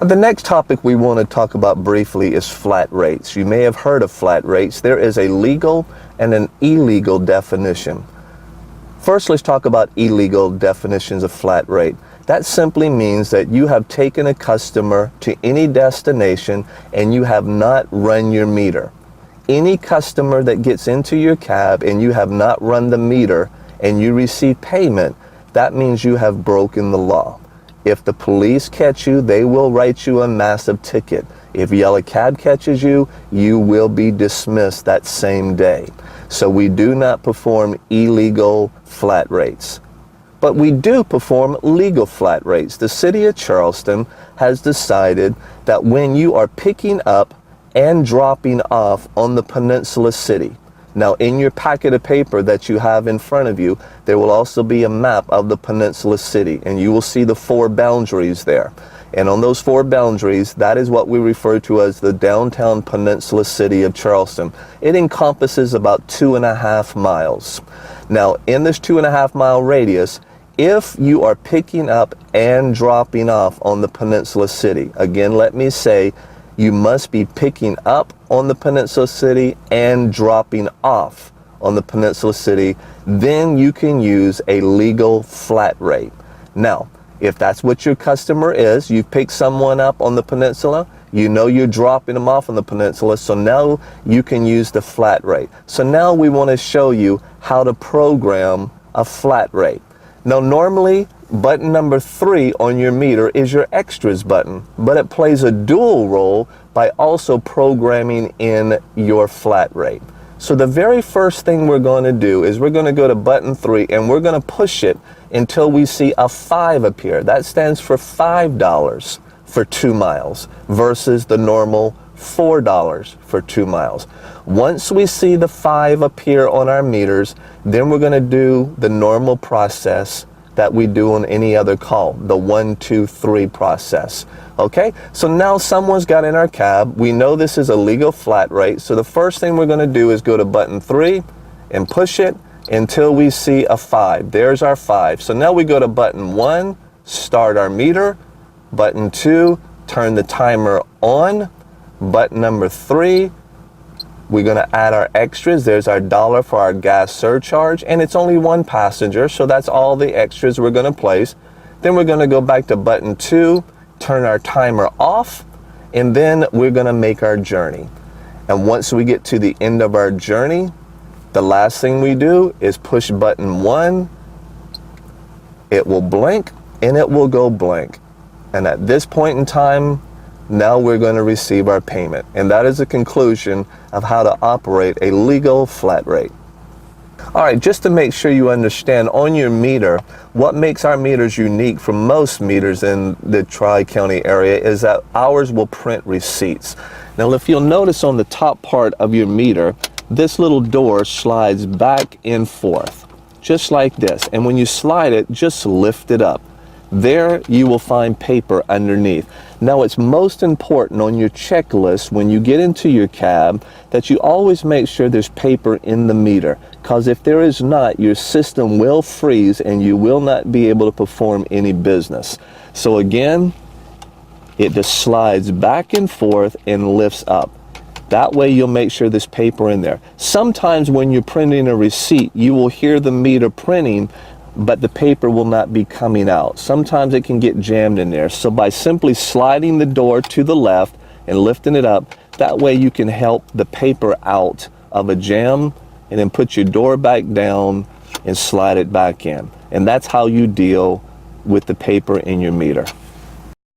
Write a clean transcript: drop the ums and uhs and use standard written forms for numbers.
The next topic we want to talk about briefly is flat rates. You may have heard of flat rates. There is a legal and an illegal definition. First, let's talk about illegal definitions of flat rate. That simply means that you have taken a customer to any destination and you have not run your meter. Any customer that gets into your cab and you have not run the meter and you receive payment, that means you have broken the law. If the police catch you, they will write you a massive ticket. If Yellow Cab catches you, you will be dismissed that same day. So we do not perform illegal flat rates. But we do perform legal flat rates. The city of Charleston has decided that when you are picking up and dropping off on the Peninsula City, now in your packet of paper that you have in front of you, there will also be a map of the Peninsula City, and you will see the 4 boundaries there. And on those 4 boundaries, that is what we refer to as the downtown Peninsula City of Charleston. It encompasses about 2.5 miles. Now, in this 2.5 mile radius, if you are picking up and dropping off on the Peninsula City, again, let me say, you must be picking up on the Peninsula City and dropping off on the Peninsula City, then you can use a legal flat rate. Now, if that's what your customer is, you pick someone up on the Peninsula, you know you're dropping them off on the Peninsula, so now you can use the flat rate. So now we want to show you how to program a flat rate. Now normally, button number 3 on your meter is your extras button, but it plays a dual role by also programming in your flat rate. So the very first thing we're going to do is we're going to go to button 3 and we're going to push it until we see a 5 appear. That stands for $5 for 2 miles versus the normal $4 for 2 miles. Once we see the 5 appear on our meters, then we're going to do the normal process that we do on any other call, the 1, 2, 3 process. Okay, so now someone's got in our cab. We know this is a legal flat rate, so the first thing we're going to do is go to button 3 and push it until we see a 5. There's our 5. So now we go to button 1, start our meter, button 2, turn the timer on, button number 3, we're going to add our extras. There's our $1 for our gas surcharge, and it's only 1 passenger, so that's all the extras we're going to place. Then we're going to go back to button 2, turn our timer off, and then we're going to make our journey. And once we get to the end of our journey, the last thing we do is push button 1. It will blink, and it will go blank. And at this point in time, now we're going to receive our payment. And that is the conclusion of how to operate a legal flat rate. All right, just to make sure you understand, on your meter, what makes our meters unique from most meters in the Tri-County area is that ours will print receipts. Now, if you'll notice on the top part of your meter, this little door slides back and forth, just like this. And when you slide it, just lift it up. There you will find paper underneath. Now it's most important on your checklist when you get into your cab that you always make sure there's paper in the meter, because if there is not, your system will freeze and you will not be able to perform any business. So again, it just slides back and forth and lifts up. That way you'll make sure there's paper in there. Sometimes when you're printing a receipt, you will hear the meter printing, but the paper will not be coming out. Sometimes it can get jammed in there. So by simply sliding the door to the left and lifting it up, that way you can help the paper out of a jam, and then put your door back down and slide it back in. And that's how you deal with the paper in your meter.